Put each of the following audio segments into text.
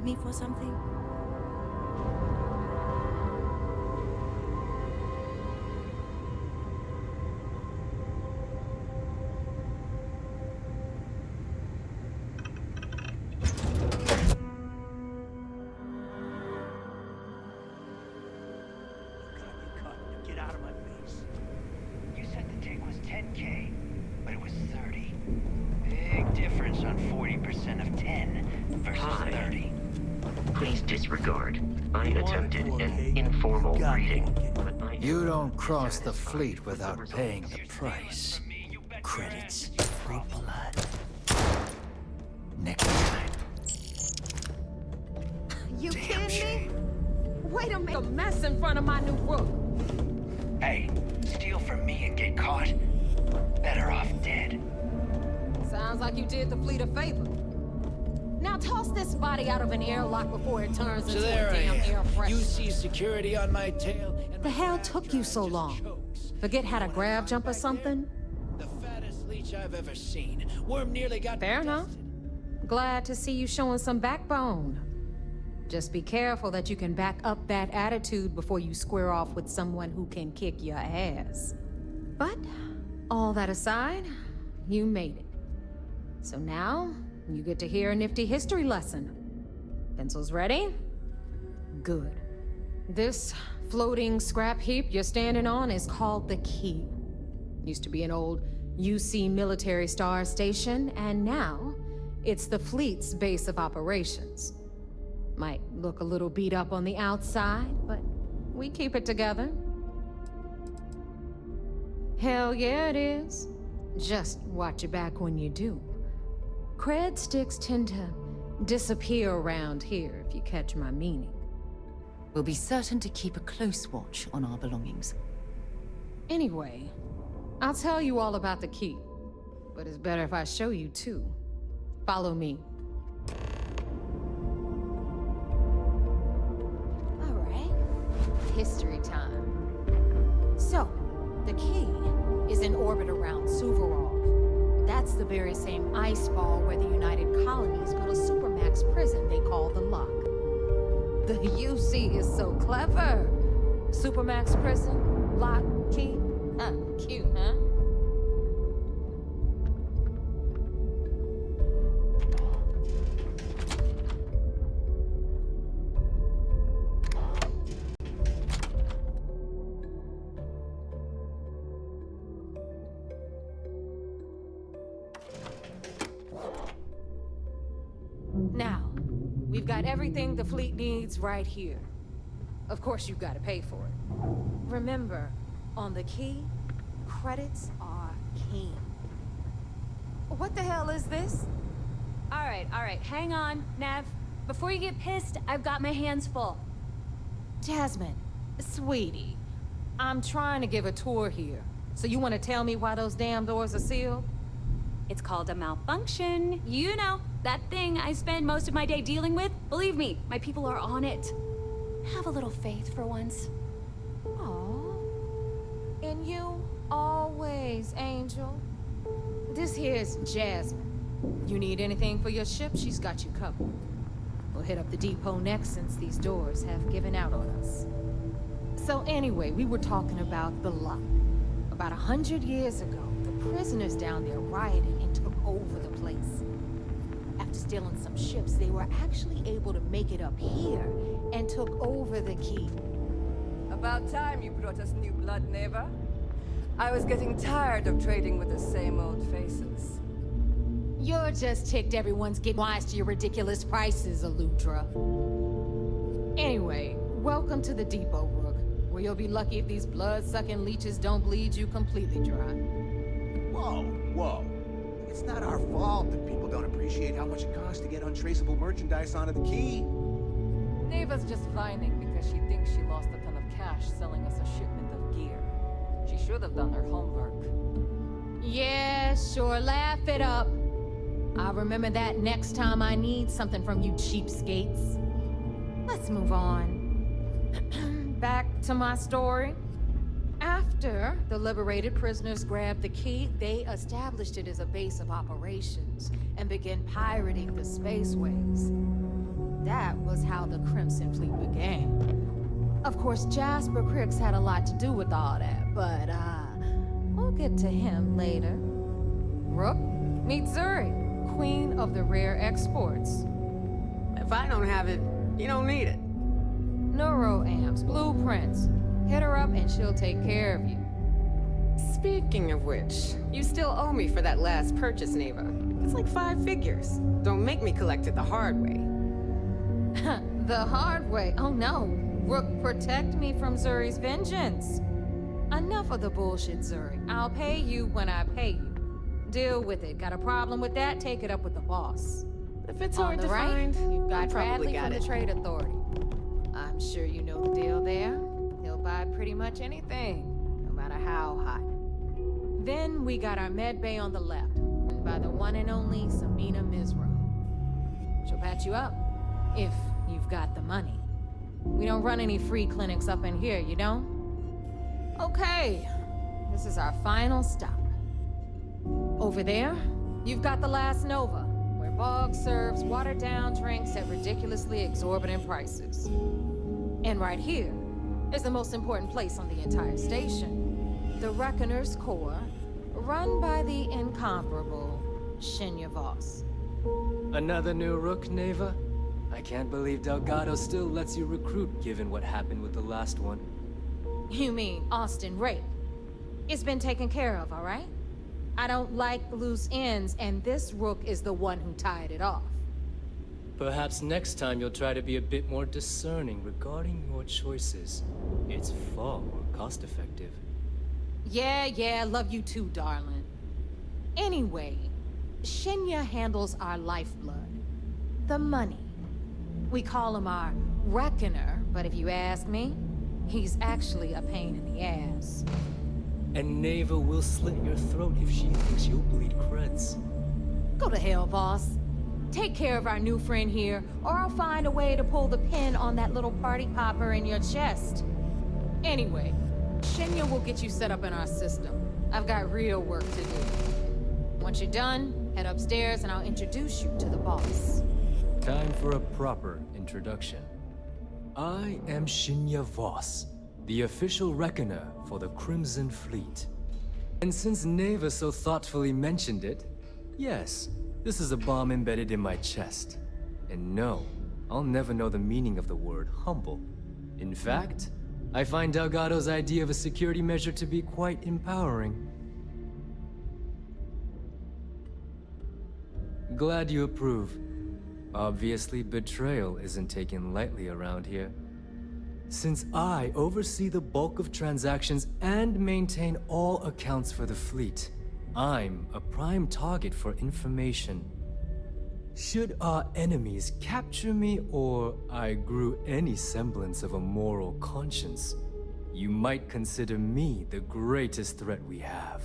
me for something? Get out of my face. You said the take was 10K, but it was 30. Big difference on 40% of 10 versus 30. Please disregard. I attempted an informal greeting, but I... You don't cross the fleet without paying the price. Credits. Free blood. Next time. You kidding me? Way to make a mess in front of my new roof. Hey, steal from me and get caught. Better off dead. Sounds like you did the fleet a favor. Now toss this body out of an airlock before it turns into a damn air freshener. You see security on my tail. And The hell took you so long? Forget how to grab jump or something? The fattest leech I've ever seen. Worm nearly got Fair enough. Glad to see you showing some backbone. Just be careful that you can back up that attitude before you square off with someone who can kick your ass. But, all that aside, you made it. So now, you get to hear a nifty history lesson. Pencils ready? Good. This floating scrap heap you're standing on is called the Key. Used to be an old UC military star station, and now it's the fleet's base of operations. Might look a little beat up on the outside, but we keep it together. Hell yeah, it is. Just watch your back when you do. Cred sticks tend to disappear around here, if you catch my meaning. We'll be certain to keep a close watch on our belongings. Anyway, I'll tell you all about the Key. But it's better if I show you too. Follow me. History time. So, the Key is in orbit around Suvorov. That's the very same ice ball where the United Colonies built a supermax prison they call the Lock. The UC is so clever. Supermax prison, Lock, Key. Cute, huh? Now, we've got everything the fleet needs right here. Of course, you've got to pay for it. Remember, on the Key, credits are king. What the hell is this? All right, hang on, Nev. Before you get pissed, I've got my hands full. Jasmine, sweetie, I'm trying to give a tour here. So you want to tell me why those damn doors are sealed? It's called a malfunction. You know, that thing I spend most of my day dealing with. Believe me, my people are on it. Have a little faith for once. Aww. And you always, Angel. This here's Jasmine. You need anything for your ship, she's got you covered. We'll hit up the depot next since these doors have given out on us. So anyway, we were talking about the Lock. About 100 years ago, the prisoners down there rioted and took over the place. After stealing some ships, they were actually able to make it up here and took over the Key. About time you brought us new blood, Neva. I was getting tired of trading with the same old faces. You're just ticked everyone's getting wise to your ridiculous prices, Aludra. Anyway, welcome to the depot, Rook, where you'll be lucky if these blood-sucking leeches don't bleed you completely dry. Whoa. It's not our fault that people don't appreciate how much it costs to get untraceable merchandise onto the Key. Neva's just whining because she thinks she lost a ton of cash selling us a shipment of gear. She should have done her homework. Yeah, sure, laugh it up. I'll remember that next time I need something from you cheapskates. Let's move on. Back to my story. After the liberated prisoners grabbed the Key, they established it as a base of operations and began pirating the spaceways. That was how the Crimson Fleet began. Of course, Jasper Cricks had a lot to do with all that, but, we'll get to him later. Rook, meet Zuri, queen of the rare exports. If I don't have it, you don't need it. Neuroamps, blueprints. Hit her up and she'll take care of you. Speaking of which, you still owe me for that last purchase, Neva. It's like 5 figures. Don't make me collect it the hard way. The hard way? Oh no. Rook, protect me from Zuri's vengeance. Enough of the bullshit, Zuri. I'll pay you when I pay you. Deal with it. Got a problem with that? Take it up with the boss. If it's On hard the to right, find, you've got I probably Bradley got from it. the Trade Authority. I'm sure you know the deal there. He'll buy pretty much anything, no matter how hot. Then we got our med bay on the left, run by the one and only Samina Mizra. She'll patch you up, if you've got the money. We don't run any free clinics up in here, you don't? Okay, this is our final stop. Over there, you've got the Last Nova, where Bog serves watered-down drinks at ridiculously exorbitant prices. And right here is the most important place on the entire station, the Reckoner's Core, run by the incomparable Shinya Voss. Another new rook, Neva? I can't believe Delgado still lets you recruit given what happened with the last one. You mean Austin Rape? It's been taken care of, all right? I don't like loose ends, and this rook is the one who tied it off. Perhaps next time you'll try to be a bit more discerning regarding your choices. It's far more cost-effective. Yeah, love you too, darling. Anyway, Shinya handles our lifeblood. The money. We call him our Reckoner, but if you ask me, he's actually a pain in the ass. And Neva will slit your throat if she thinks you'll bleed creds. Go to hell, boss. Take care of our new friend here, or I'll find a way to pull the pin on that little party popper in your chest. Anyway, Shinya will get you set up in our system. I've got real work to do. Once you're done, head upstairs and I'll introduce you to the boss. Time for a proper introduction. I am Shinya Voss, the official reckoner for the Crimson Fleet. And since Neva so thoughtfully mentioned it, yes, this is a bomb embedded in my chest. And no, I'll never know the meaning of the word humble. In fact, I find Delgado's idea of a security measure to be quite empowering. Glad you approve. Obviously, betrayal isn't taken lightly around here. Since I oversee the bulk of transactions and maintain all accounts for the fleet, I'm a prime target for information. Should our enemies capture me or I grew any semblance of a moral conscience, you might consider me the greatest threat we have.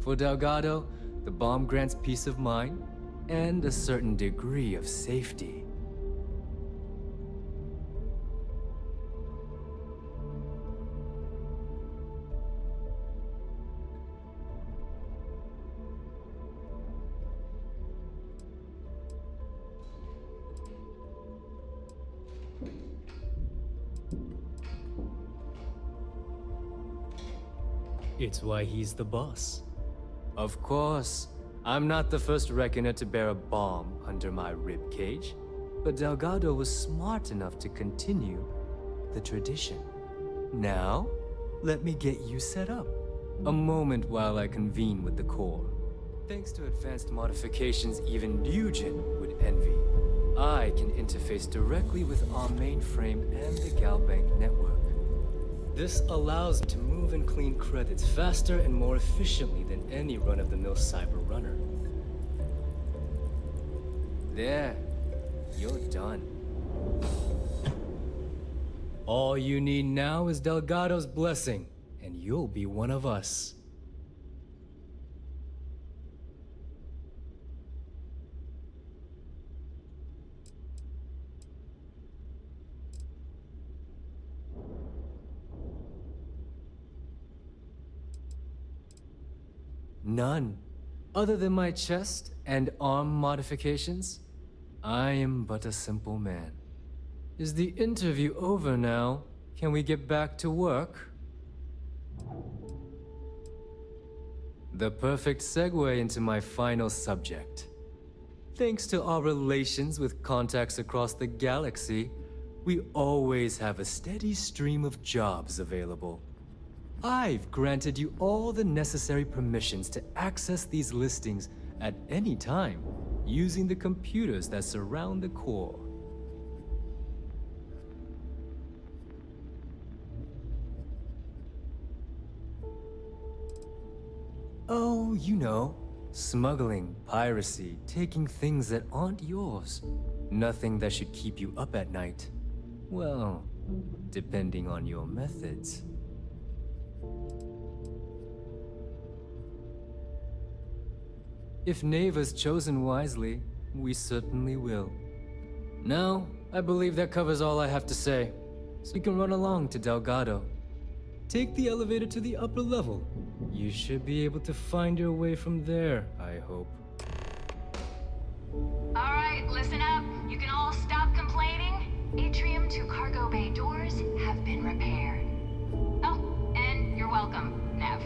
For Delgado, the bomb grants peace of mind and a certain degree of safety. It's why he's the boss. Of course, I'm not the first reckoner to bear a bomb under my rib cage, but Delgado was smart enough to continue the tradition. Now, let me get you set up. A moment while I convene with the core. Thanks to advanced modifications even Nugent would envy, I can interface directly with our mainframe and the Galbank network. This allows me to move and clean credits faster and more efficiently than any run-of-the-mill cyber runner. There, you're done. All you need now is Delgado's blessing, and you'll be one of us. None. Other than my chest and arm modifications, I am but a simple man. Is the interview over now? Can we get back to work? The perfect segue into my final subject. Thanks to our relations with contacts across the galaxy, we always have a steady stream of jobs available. I've granted you all the necessary permissions to access these listings at any time, using the computers that surround the core. Oh, you know, smuggling, piracy, taking things that aren't yours. Nothing that should keep you up at night. Well, depending on your methods. If Neva's chosen wisely, we certainly will. Now, I believe that covers all I have to say, so you can run along to Delgado. Take the elevator to the upper level. You should be able to find your way from there, I hope. Alright, listen up. You can all stop complaining. Atrium to cargo bay doors have been repaired. Oh, and you're welcome, Nev.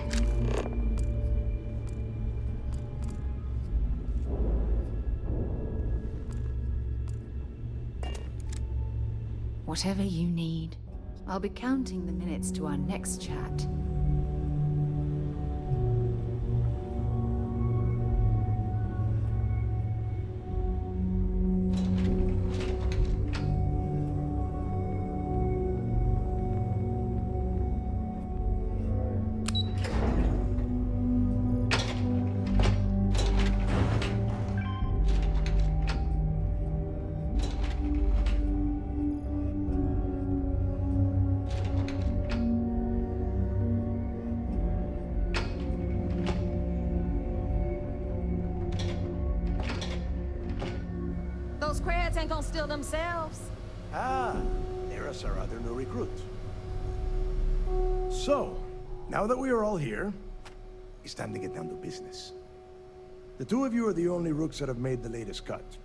Whatever you need. I'll be counting the minutes to our next chat. Those crabs ain't gonna steal themselves. Ah, there's our other new recruit. So, now that we are all here, it's time to get down to business. The two of you are the only rooks that have made the latest cut.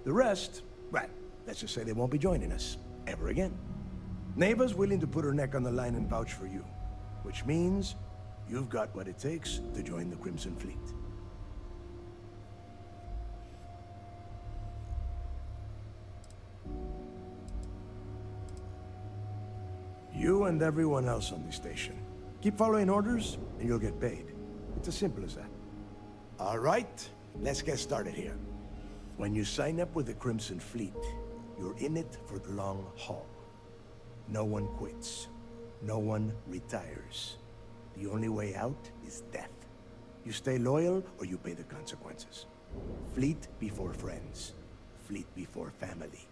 The rest, well, let's just say they won't be joining us ever again. Neva's willing to put her neck on the line and vouch for you, which means you've got what it takes to join the Crimson Fleet. You and everyone else on the station. Keep following orders, and you'll get paid. It's as simple as that. All right, let's get started here. When you sign up with the Crimson Fleet, you're in it for the long haul. No one quits. No one retires. The only way out is death. You stay loyal, or you pay the consequences. Fleet before friends. Fleet before family.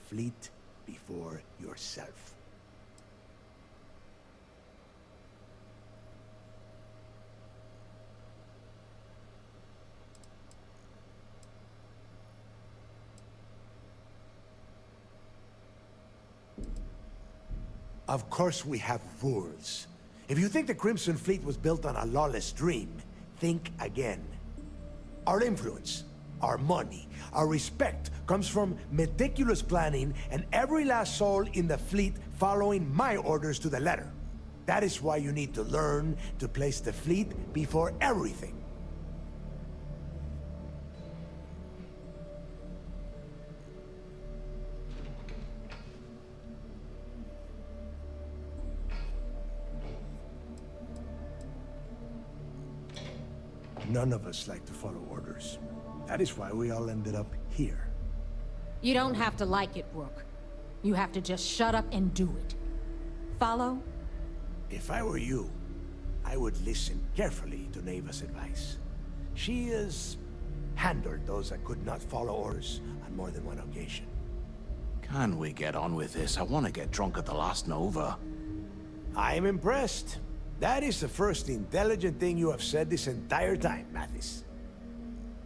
Fleet before yourself. Of course we have rules. If you think the Crimson Fleet was built on a lawless dream, think again. Our influence, our money, our respect comes from meticulous planning and every last soul in the fleet following my orders to the letter. That is why you need to learn to place the fleet before everything. None of us like to follow orders. That is why we all ended up here. You don't have to like it, Rook. You have to just shut up and do it. Follow? If I were you, I would listen carefully to Neva's advice. She has handled those that could not follow orders on more than one occasion. Can we get on with this? I want to get drunk at the last Nova. I am impressed. That is the first intelligent thing you have said this entire time, Mathis.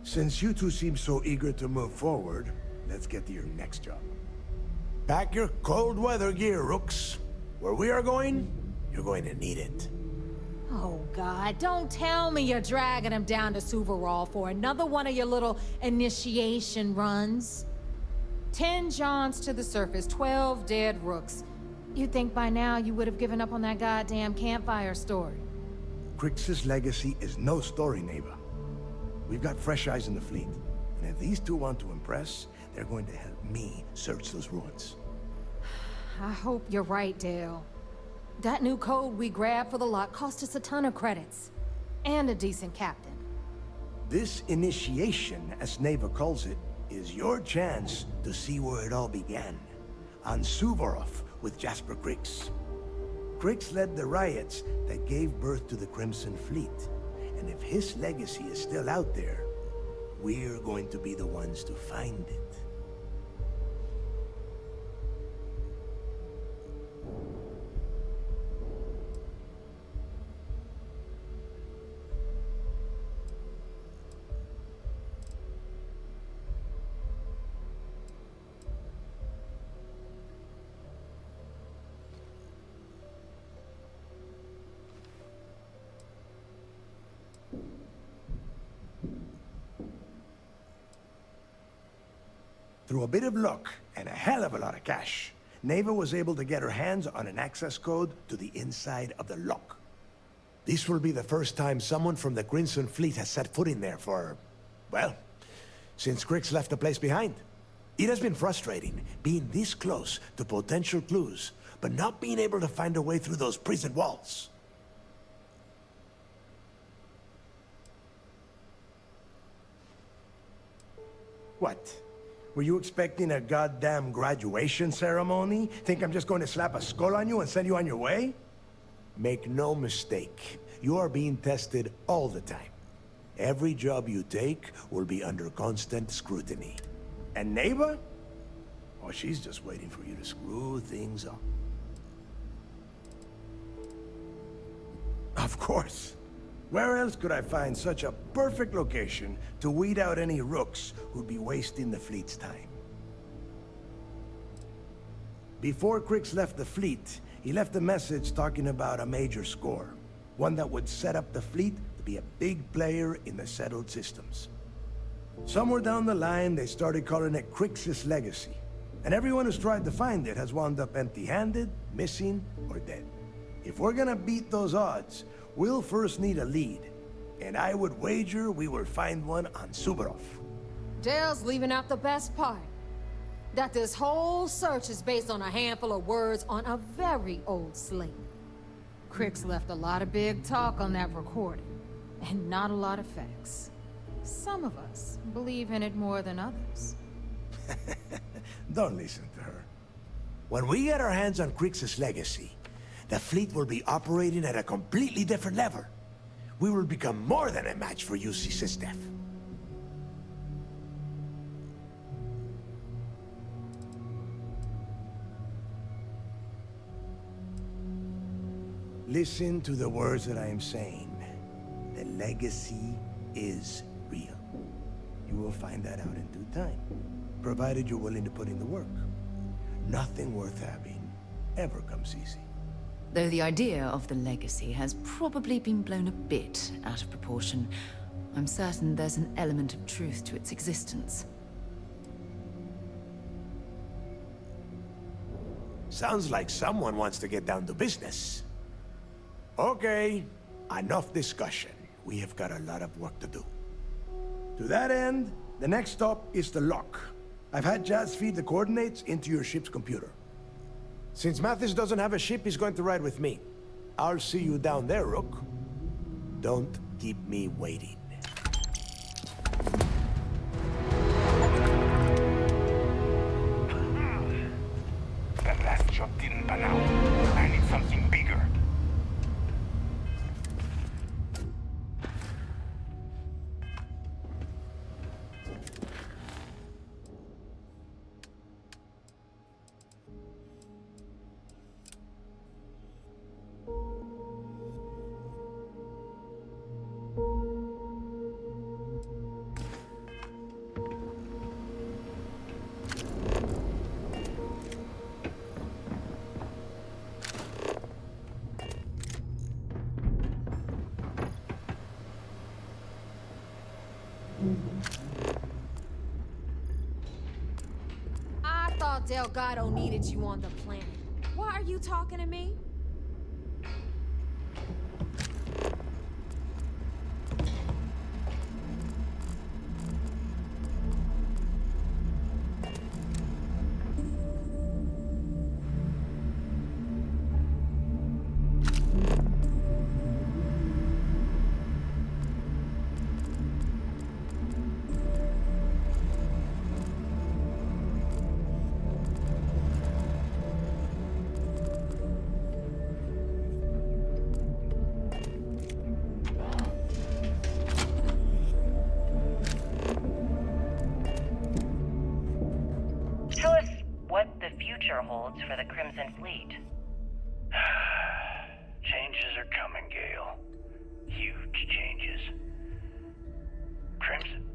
Since you two seem so eager to move forward, let's get to your next job. Pack your cold weather gear, Rooks. Where we are going, you're going to need it. Oh, God, don't tell me you're dragging him down to Suvarall for another one of your little initiation runs. 10 Johns to the surface, 12 dead rooks. You'd think by now you would have given up on that goddamn campfire story. Crix's legacy is no story, neighbor. We've got fresh eyes in the fleet. And if these two want to impress, they're going to help me search those ruins. I hope you're right, Dale. That new code we grabbed for the lock cost us a ton of credits. And a decent captain. This initiation, as Neva calls it, is your chance to see where it all began. On Suvorov with Jasper Crix. Crix led the riots that gave birth to the Crimson Fleet. And if his legacy is still out there, we're going to be the ones to find it. Through a bit of luck and a hell of a lot of cash, Neva was able to get her hands on an access code to the inside of the lock. This will be the first time someone from the Crimson Fleet has set foot in there for, well, since Crix left the place behind. It has been frustrating, being this close to potential clues, but not being able to find a way through those prison walls. What? Were you expecting a goddamn graduation ceremony? Think I'm just going to slap a skull on you and send you on your way? Make no mistake, you are being tested all the time. Every job you take will be under constant scrutiny. And Neva? Oh, she's just waiting for you to screw things up. Of course. Where else could I find such a perfect location to weed out any rooks who'd be wasting the fleet's time? Before Crix left the fleet, he left a message talking about a major score. One that would set up the fleet to be a big player in the settled systems. Somewhere down the line, they started calling it Crix's legacy. And everyone who's tried to find it has wound up empty-handed, missing, or dead. If we're gonna beat those odds, we'll first need a lead. And I would wager we will find one on Suvorov. Dale's leaving out the best part. That this whole search is based on a handful of words on a very old slate. Crix left a lot of big talk on that recording, and not a lot of facts. Some of us believe in it more than others. Don't listen to her. When we get our hands on Crix's legacy, the fleet will be operating at a completely different level. We will become more than a match for UC Sistef. Listen to the words that I am saying. The legacy is real. You will find that out in due time, provided you're willing to put in the work. Nothing worth having ever comes easy. Though the idea of the legacy has probably been blown a bit out of proportion, I'm certain there's an element of truth to its existence. Sounds like someone wants to get down to business. Okay, enough discussion. We have got a lot of work to do. To that end, the next stop is the lock. I've had Jazz feed the coordinates into your ship's computer. Since Mathis doesn't have a ship, he's going to ride with me. I'll see you down there, Rook. Don't keep me waiting. That last shot didn't pan out. I need something bigger. Delgado needed you on the planet. Why are you talking to me? Tell us what the future holds for the Crimson Fleet. Changes are coming, Gale. Huge changes. Crimson.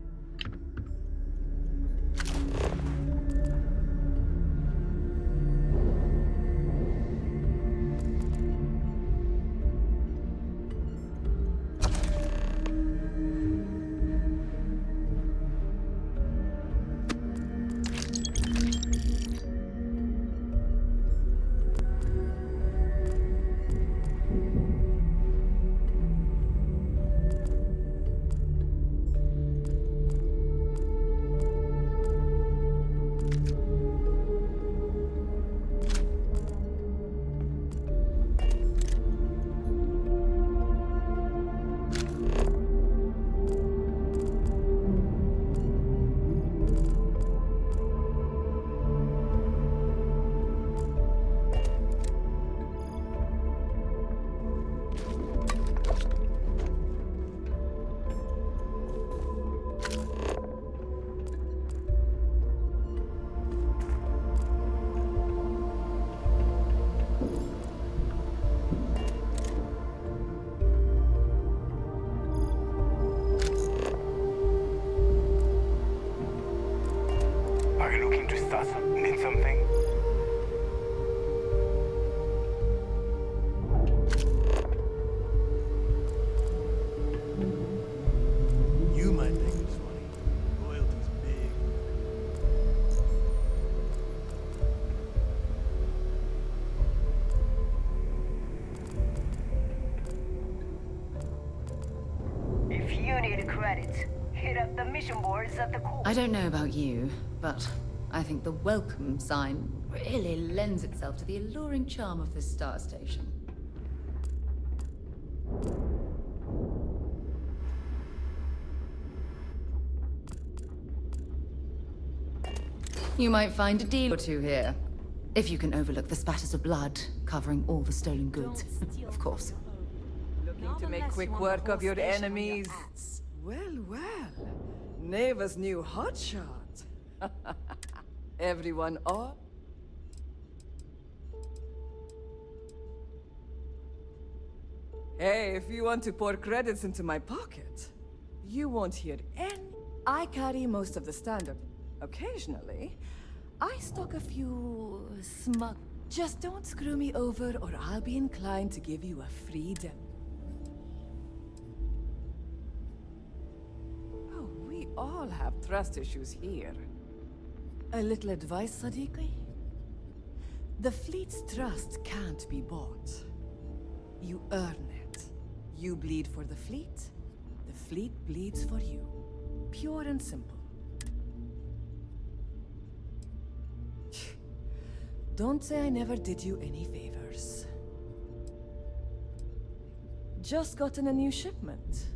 Are you looking to start need something? You might think it's funny. Loyalty's big. If you need credits, hit up the mission boards at the core. I don't know about you, but I think the welcome sign really lends itself to the alluring charm of this star station. You might find a deal or two here. If you can overlook the spatters of blood covering all the stolen goods, of course. Looking to make quick work of your enemies? Well, well. Neva's new hotshot. Everyone on? Hey, if you want to pour credits into my pocket, you won't hear any. I carry most of the standard. Occasionally, I stock a few smug. Just don't screw me over or I'll be inclined to give you a free demo. Oh, we all have trust issues here. A little advice, Sadiqi? The fleet's trust can't be bought. You earn it. You bleed for the fleet bleeds for you. Pure and simple. Don't say I never did you any favors. Just gotten a new shipment.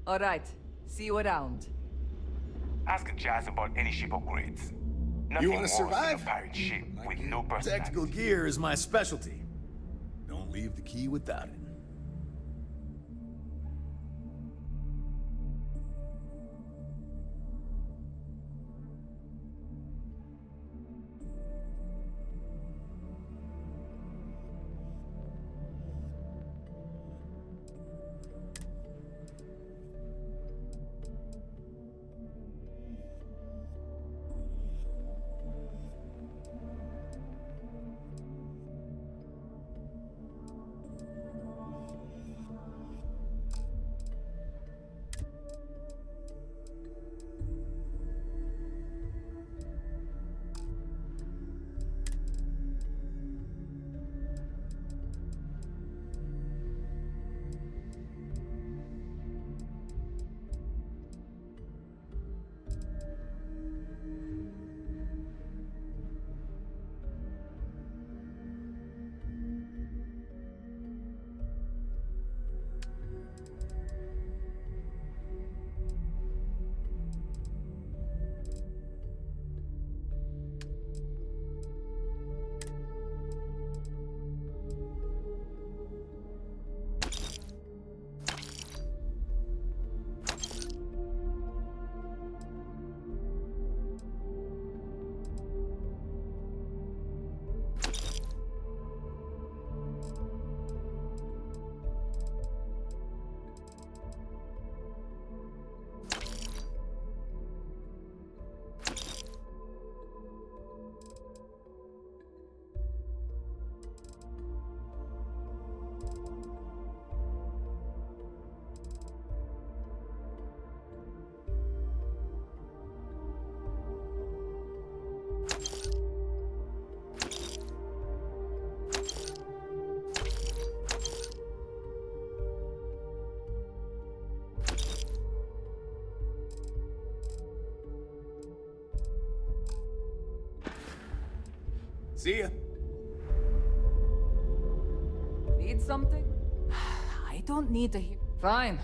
Alright, see you around. Ask Jazz about any ship upgrades. Nothing You wanna worse survive? than a pirate ship with no Tactical personality. gear is my specialty. Don't leave the key without it. See ya. Need something? I don't need to hear. Fine.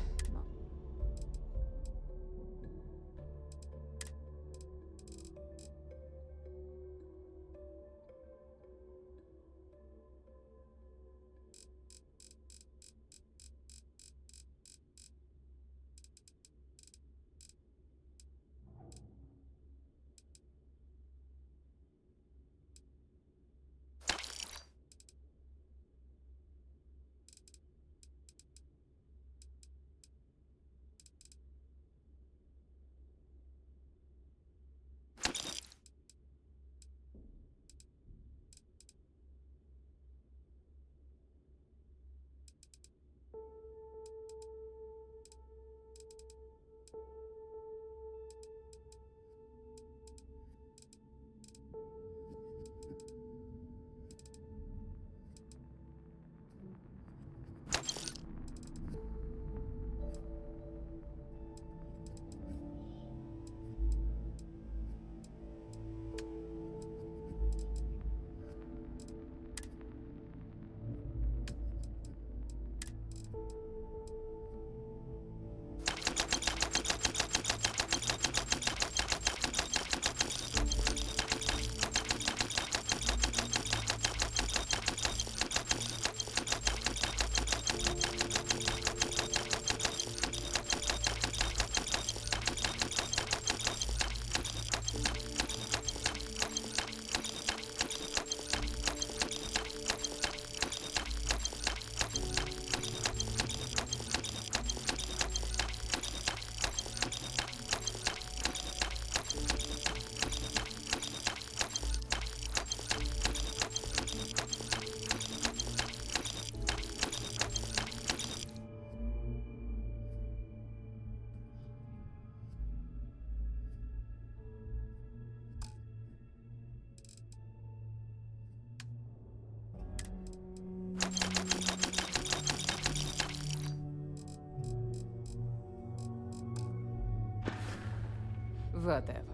Whatever.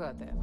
Whatever.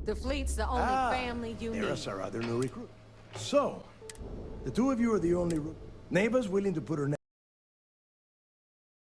The fleet's the only family you need. There's our other new recruit. So, the two of you are the only... Neva's willing to put her